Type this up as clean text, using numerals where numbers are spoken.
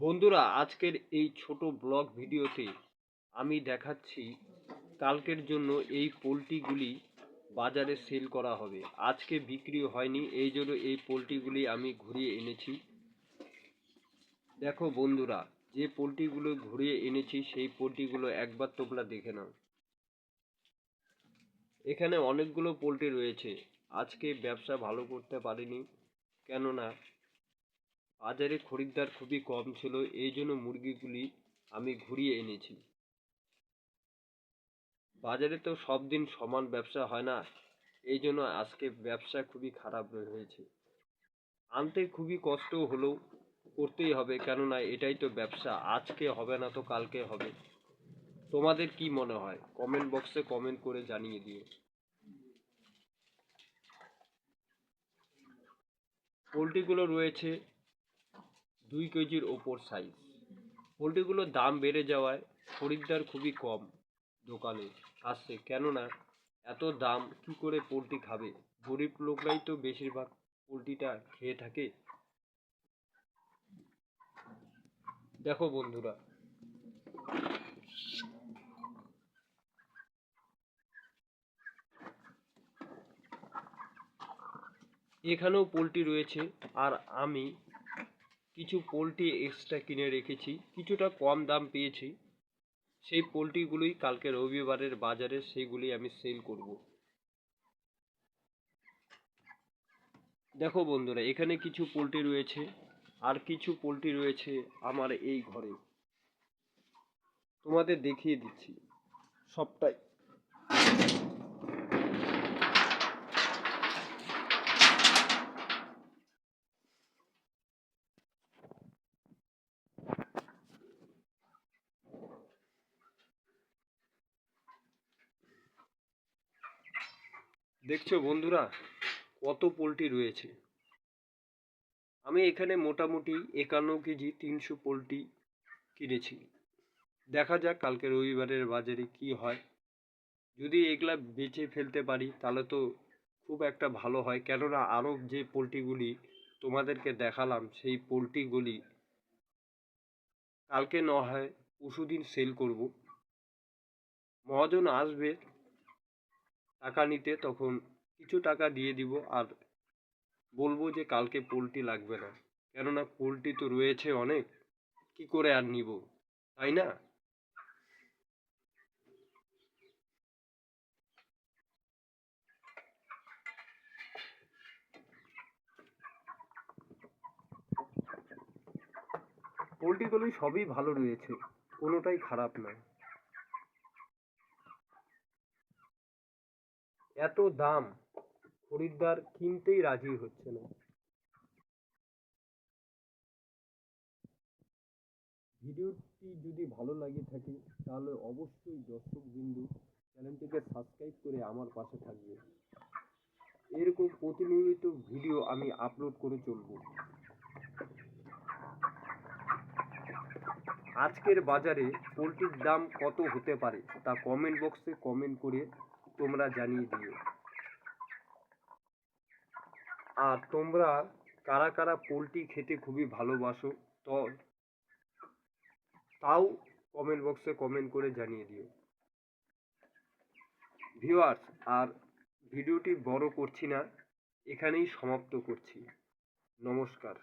বন্ধুরা, আজকের এই ছোট ব্লগ ভিডিওতে আমি দেখাচ্ছি কালকের জন্য এই পোলট্রিগুলি বাজারে সেল করা হবে। আজকে বিক্রি হয়নি, এই জন্য এই পোলট্রিগুলি আমি ঘুরিয়ে এনেছি। দেখো বন্ধুরা, যে পোলট্রিগুলো ঘুরিয়ে এনেছি সেই পোলট্রিগুলো একবার তোমরা দেখে নাও। এখানে অনেকগুলো পোলট্রি রয়েছে। আজকে ব্যবসা ভালো করতে পারিনি, কেননা বাজারে খরিদ্দার খুবই কম ছিল, এই জন্য মুরগিগুলি আমি ঘুরিয়ে এনেছি। বাজারে তো সব দিন সমান ব্যবসা হয় না, এই জন্য আজকে ব্যবসা খুবই খারাপ হয়েছে। আনতে খুবই কষ্ট হলেও করতেই হবে, কেননা এটাই তো ব্যবসা। আজকে হবে না তো কালকে হবে। তোমাদের কি মনে হয় কমেন্ট বক্সে কমেন্ট করে জানিয়ে দিও। পোলট্রিগুলো রয়েছে 2 কেজির ওপর সাইজ। পোলট্রিগুলোর দাম বেড়ে যাওয়ায় খরিদ্দার খুবই কম দোকানে আসছে, কেননা এত দাম কি করে পোলট্রি খাবে? গরিব লোকরাই তো বেশিরভাগ পোলট্রিটা খেয়ে থাকে। দেখো বন্ধুরা, এখানেও পোলট্রি রয়েছে, আর আমি কিছু পোলট্রি এক্সট্রা কিনে রেখেছি, কিছুটা কম দাম পেয়েছি। সেই পোলট্রিগুলোই কালকে রবিবারের বাজারে সেইগুলি আমি সেল করব। দেখো বন্ধুরা, এখানে কিছু পোলট্রি রয়েছে, আর কিছু পোলট্রি রয়েছে আমার এই ঘরে। তোমাদের দেখিয়ে দিচ্ছি সবটাই। দেখছো বন্ধুরা, কত পোলট্রি রয়েছে। আমি এখানে মোটামুটি 51 কেজি 300 পোলট্রি কিনেছি। দেখা যাক কালকে রবিবারের বাজারে কি হয়। যদি এগুলা বেচে ফেলতে পারি তাহলে তো খুব একটা ভালো হয়, কেননা আরও যে পোলট্রিগুলি তোমাদেরকে দেখালাম সেই পোলট্রিগুলি কালকে না হয় পরশুদিন সেল করব। মহাজন আসবে টাকা নিতে, তখন কিছু টাকা দিয়ে দিব, আর বলবো যে কালকে পোলট্রি লাগবে না, কেননা পোলট্রি তো রয়েছে অনেক, কি করে আর নিব, তাই না? পোলট্রিগুলি সবই ভালো রয়েছে, কোনোটাই খারাপ নয়। এত দাম, খরিদ্দার কিনতেই রাজি হচ্ছে না। ভিডিওটি যদি ভালো লাগে থাকে তাহলে অবশ্যই দর্শক বিন্দু চ্যানেলটিকে সাবস্ক্রাইব করে আমার পাশে থাকবে। এরকম প্রতিনিয়ত ভিডিও আমি আপলোড করে চলব। আজকের বাজারে পোলট্রির দাম কত হতে পারে তা কমেন্ট বক্সে কমেন্ট করে তোমরা জানিয়ে দিও। আর তোমরা কারা কারা পোলট্রি খেতে খুবই ভালোবাসো তো তাও কমেন্ট বক্সে কমেন্ট করে জানিয়ে দিও ভিউয়ার্স। আর ভিডিওটি বড় করছি না, এখানেই সমাপ্ত করছি। নমস্কার।